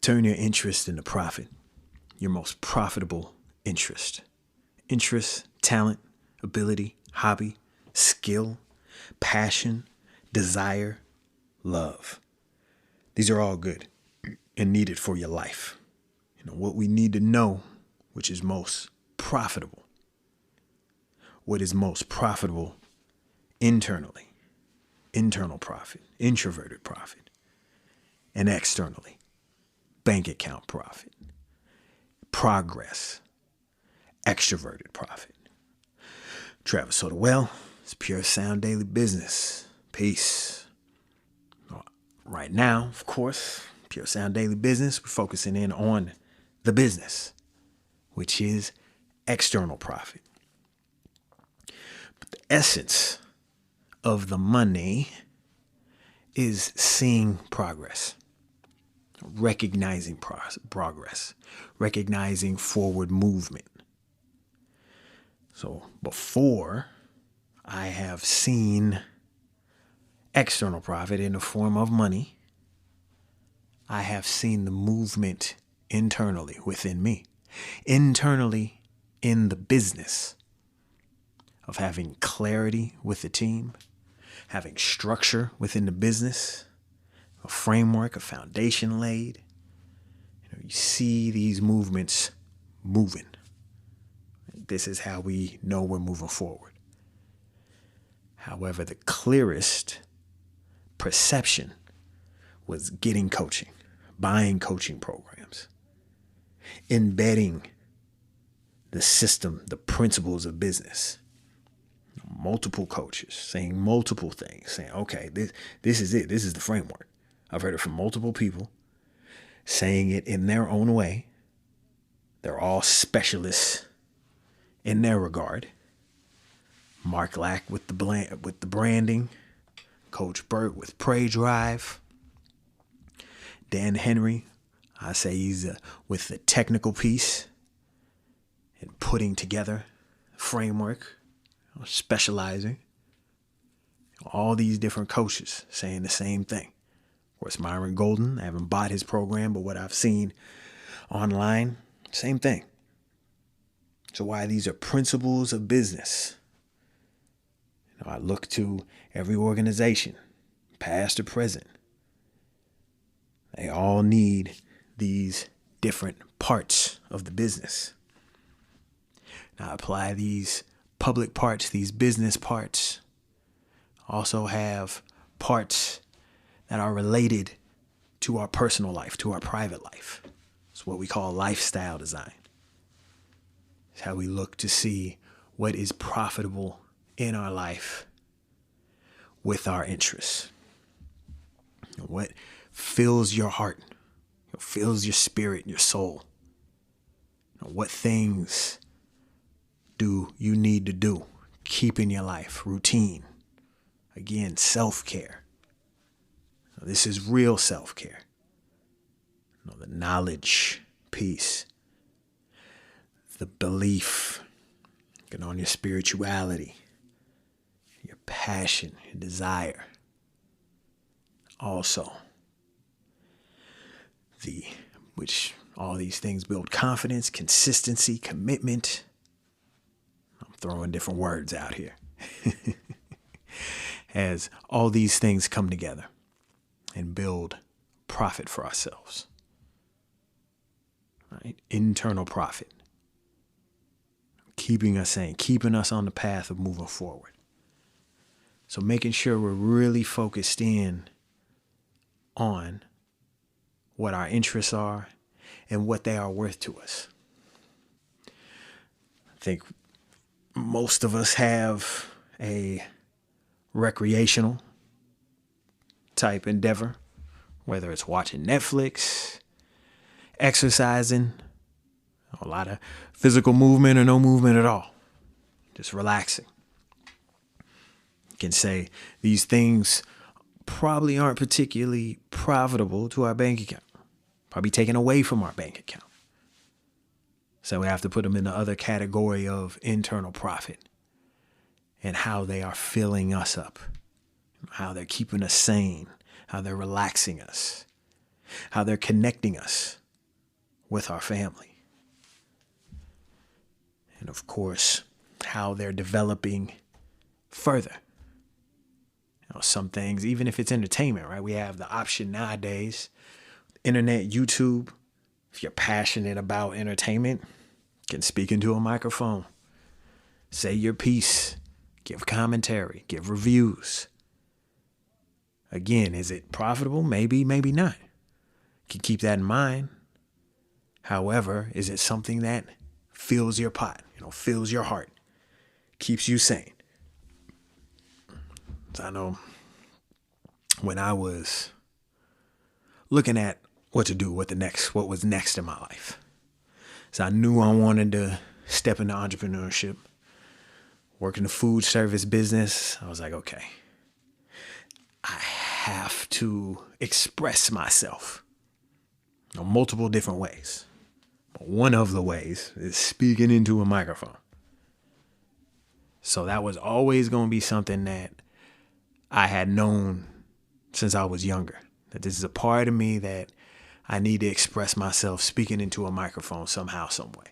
Turn your interest into profit, your most profitable interest. Interest, talent, ability, hobby, skill, passion, desire, love. These are all good and needed for your life. What we need to know, which is most profitable. What is most profitable internally? Internal profit, introverted profit. And externally, bank account profit. Progress, extroverted profit. Travis Soda, it's Pure Sound Daily Business. Peace. Right now, of course, Pure Sound Daily Business, we're focusing in on the business, which is external profit. But the essence of the money is seeing progress, recognizing progress, recognizing forward movement. So before I have seen external profit in the form of money, I have seen the movement internally within me, internally in the business of having clarity with the team, having structure within the business, a framework, a foundation laid. You see these movements moving. This is how we know we're moving forward. However, the clearest perception was getting coaching, buying coaching programs, embedding the system, the principles of business. Multiple coaches saying multiple things, saying, okay, this is it. This is the framework. I've heard it from multiple people saying it in their own way. They're all specialists in their regard. Mark Lack with the branding, Coach Burt with Pray Drive, Dan Henry, I say he's with the technical piece and putting together a framework, specializing. All these different coaches saying the same thing. Of course, Myron Golden, I haven't bought his program, but what I've seen online, same thing. So why these are principles of business. I look to every organization, past or present. They all need these different parts of the business. Now apply these public parts, these business parts. Also have parts that are related to our personal life, to our private life. It's what we call lifestyle design. It's how we look to see what is profitable in our life with our interests. What fills your heart, fills your spirit, your soul. What things do you need to do? Keep in your life, routine. Again, self-care. This is real self-care. The knowledge piece, the belief, on your spirituality, your passion, your desire. Also, which all these things build confidence, consistency, commitment. I'm throwing different words out here. As all these things come together and build profit for ourselves. Right? Internal profit. Keeping us sane, keeping us on the path of moving forward. So making sure we're really focused in on what our interests are and what they are worth to us. I think most of us have a recreational type endeavor, whether it's watching Netflix, exercising, a lot of physical movement or no movement at all, just relaxing. You can say these things probably aren't particularly profitable to our bank account, probably taken away from our bank account. So we have to put them in the other category of internal profit and how they are filling us up, how they're keeping us sane, how they're relaxing us, how they're connecting us with our family. And of course, how they're developing further. Some things, even if it's entertainment, right? We have the option nowadays, internet, YouTube. If you're passionate about entertainment, you can speak into a microphone, say your piece, give commentary, give reviews. Again, is it profitable? Maybe, maybe not. You can keep that in mind. However, is it something that fills your pot, fills your heart, keeps you sane? So I know when I was looking at what to do, what was next in my life. So I knew I wanted to step into entrepreneurship, work in the food service business. I was like, okay, I have to express myself in multiple different ways. But one of the ways is speaking into a microphone. So that was always going to be something that I had known since I was younger, that this is a part of me that I need to express myself speaking into a microphone somehow, some way.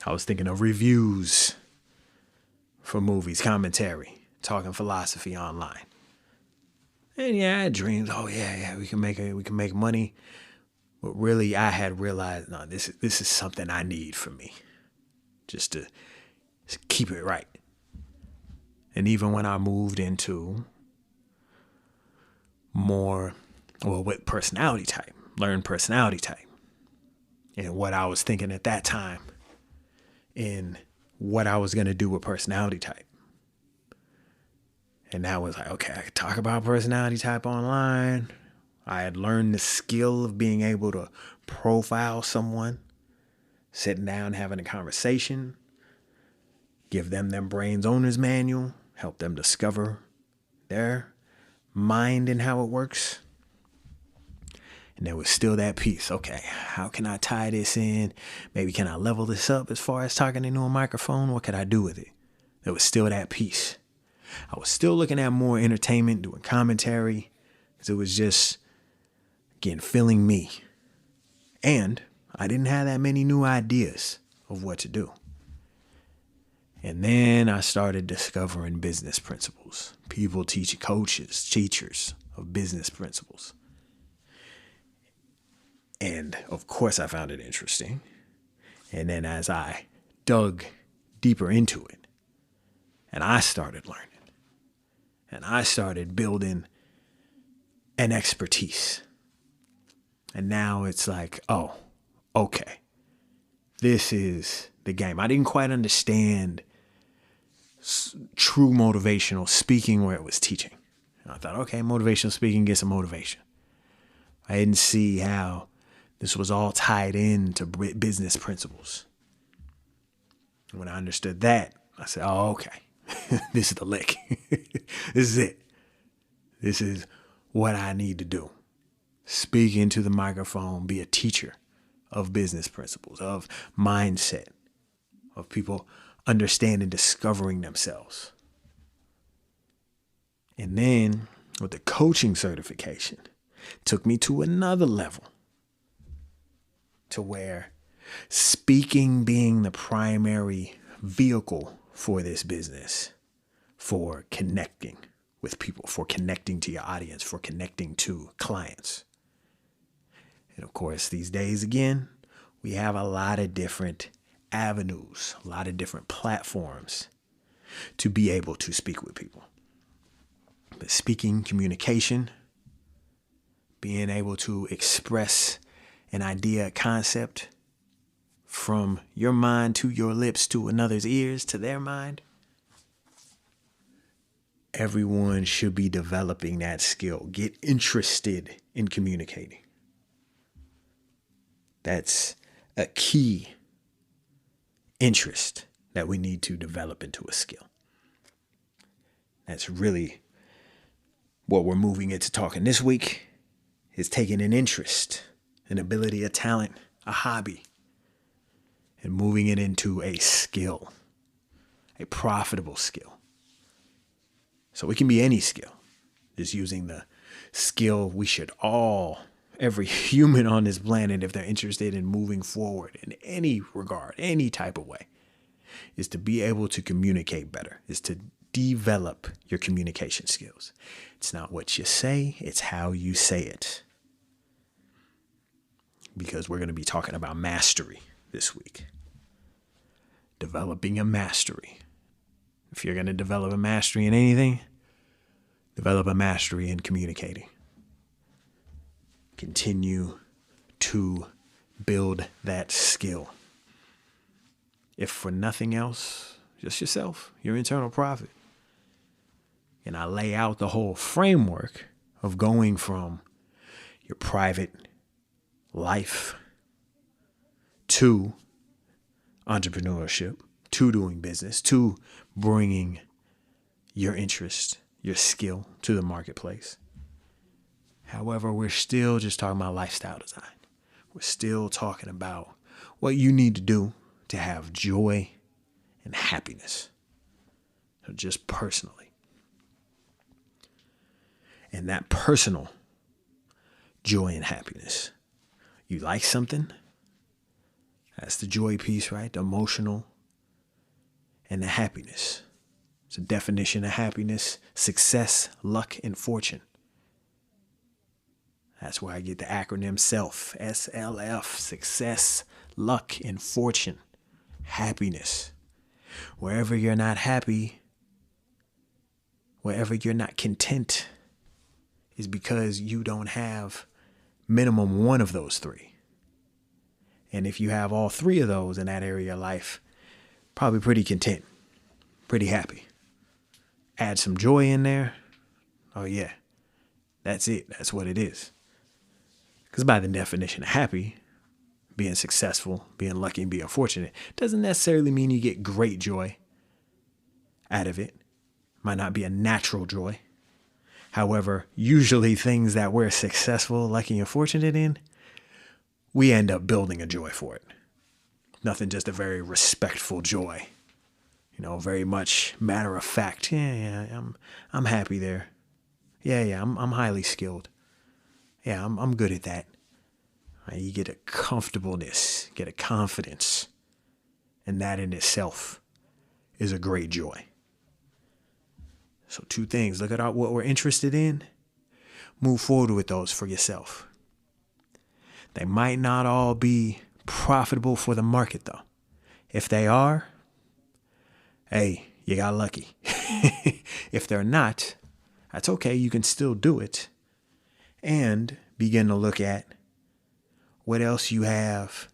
I was thinking of reviews for movies, commentary, talking philosophy online. And yeah, I had dreams. Oh yeah, we can make money. But really, I had realized, no, this is something I need for me, just to keep it right. And even when I moved into with personality type, learn personality type, and what I was thinking at that time, in what I was going to do with personality type. And that was like, okay, I could talk about personality type online. I had learned the skill of being able to profile someone, sitting down, having a conversation, give them their brain's owner's manual, help them discover their mind and how it works. And there was still that piece. Okay, how can I tie this in? Maybe can I level this up as far as talking into a microphone? What could I do with it? There was still that piece. I was still looking at more entertainment, doing commentary, because it was just, again, filling me. And I didn't have that many new ideas of what to do. And then I started discovering business principles. People teaching, coaches, teachers of business principles. And of course I found it interesting. And then as I dug deeper into it, and I started learning, and I started building an expertise. And now it's like, oh, okay, this is the game. I didn't quite understand true motivational speaking where it was teaching. And I thought, okay, motivational speaking gets some motivation. I didn't see how this was all tied into business principles. And when I understood that, I said, oh, okay, this is the lick. This is it. This is what I need to do. Speak into the microphone, be a teacher of business principles, of mindset, of people understanding, discovering themselves. And then with the coaching certification, took me to another level, to where speaking being the primary vehicle for this business, for connecting with people, for connecting to your audience, for connecting to clients. And of course, these days, again, we have a lot of different avenues, a lot of different platforms to be able to speak with people. But speaking, communication, being able to express an idea, a concept from your mind to your lips to another's ears to their mind. Everyone should be developing that skill. Get interested in communicating. That's a key interest that we need to develop into a skill. That's really what we're moving into talking this week, is taking an interest, an ability, a talent, a hobby, and moving it into a skill, a profitable skill. So it can be any skill, just using the skill we should all every human on this planet, if they're interested in moving forward in any regard, any type of way, is to be able to communicate better, is to develop your communication skills. It's not what you say, it's how you say it. Because we're going to be talking about mastery this week. Developing a mastery. If you're going to develop a mastery in anything, develop a mastery in communicating. Continue to build that skill. If for nothing else, just yourself, your internal profit. And I lay out the whole framework of going from your private life to entrepreneurship, to doing business, to bringing your interest, your skill to the marketplace. However, we're still just talking about lifestyle design. We're still talking about what you need to do to have joy and happiness. So just personally. And that personal joy and happiness. You like something? That's the joy piece, right? The emotional and the happiness. It's a definition of happiness: success, luck, and fortune. That's where I get the acronym SELF, SLF, success, luck, and fortune. Happiness. Wherever you're not happy, wherever you're not content, is because you don't have minimum one of those three. And if you have all three of those in that area of life, probably pretty content, pretty happy. Add some joy in there. Oh yeah, that's it. That's what it is. Because by the definition of happy, being successful, being lucky, and being fortunate, doesn't necessarily mean you get great joy out of it. Might not be a natural joy. However, usually things that we're successful, lucky, and fortunate in, we end up building a joy for it. Nothing, just a very respectful joy. Very much matter of fact. I'm happy there. I'm highly skilled. I'm good at that. You get a comfortableness, get a confidence, and that in itself is a great joy. So 2 things. Look at what we're interested in. Move forward with those for yourself. They might not all be profitable for the market, though. If they are, hey, you got lucky. If they're not, that's okay. You can still do it. And begin to look at what else you have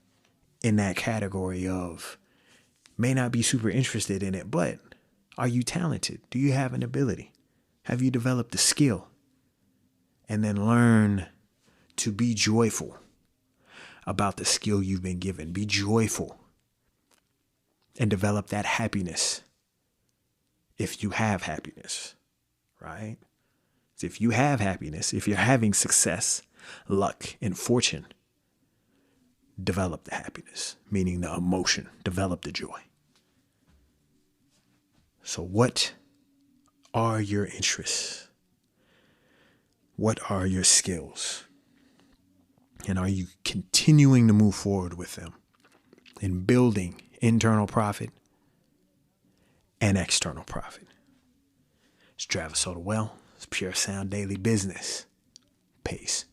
in that category of may not be super interested in it, but are you talented? Do you have an ability? Have you developed a skill? And then learn to be joyful about the skill you've been given. Be joyful and develop that happiness if you have happiness, right? So if you have happiness, if you're having success, luck, and fortune, develop the happiness, meaning the emotion, develop the joy. So what are your interests? What are your skills? And are you continuing to move forward with them in building internal profit and external profit? It's Travis Soda Well. It's Pure Sound Daily Business. Peace.